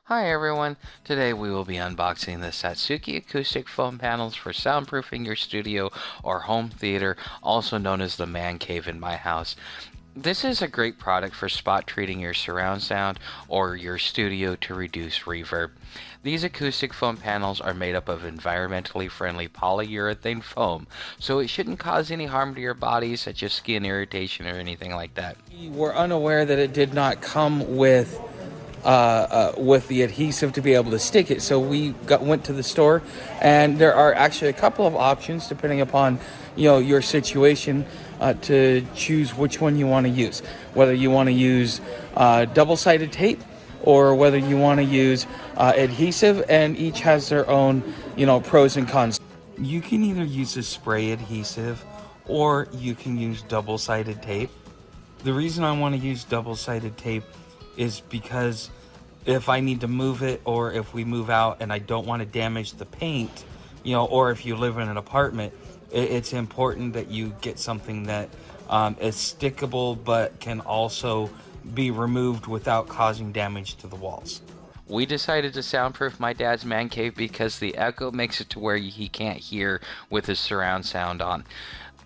Hi everyone, today we will be unboxing the Satsuki Acoustic Foam Panels for soundproofing your studio or home theater, also known as the man cave in my house. This is a great product for spot treating your surround sound or your studio to reduce reverb. These acoustic foam panels are made up of environmentally friendly polyurethane foam, so it shouldn't cause any harm to your body, such as skin irritation or anything like that. We were unaware that it did not come with the adhesive to be able to stick it. So we went to the store, and there are actually a couple of options depending upon your situation to choose which one you want to use. Whether you want to use double-sided tape or whether you want to use adhesive, and each has their own pros and cons. You can either use a spray adhesive or you can use double-sided tape. The reason I want to use double-sided tape is because if I need to move it, or if we move out and I don't want to damage the paint, or if you live in an apartment, it's important that you get something that is stickable but can also be removed without causing damage to the walls. We decided to soundproof my dad's man cave because the echo makes it to where he can't hear with his surround sound on.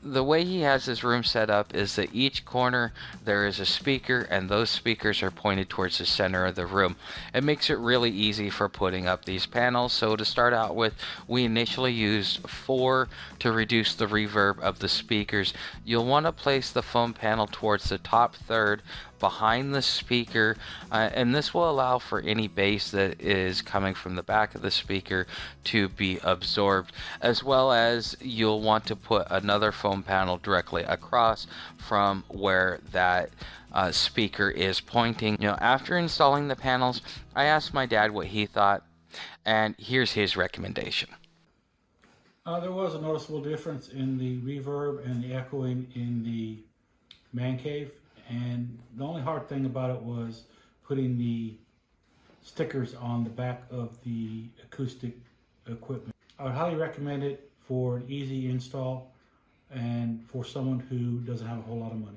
The way he has his room set up is that each corner there is a speaker, and those speakers are pointed towards the center of the room. It makes it really easy for putting up these panels. So to start out with, we initially used 4 to reduce the reverb of the speakers. You'll want to place the foam panel towards the top third behind the speaker, and this will allow for any bass that is coming from the back of the speaker to be absorbed, as well as you'll want to put another foam panel directly across from where that speaker is pointing. After installing the panels, I asked my dad what he thought, and here's his recommendation. There was a noticeable difference in the reverb and the echoing in the man cave, and the only hard thing about it was putting the stickers on the back of the acoustic equipment. I would highly recommend it for an easy install and for someone who doesn't have a whole lot of money.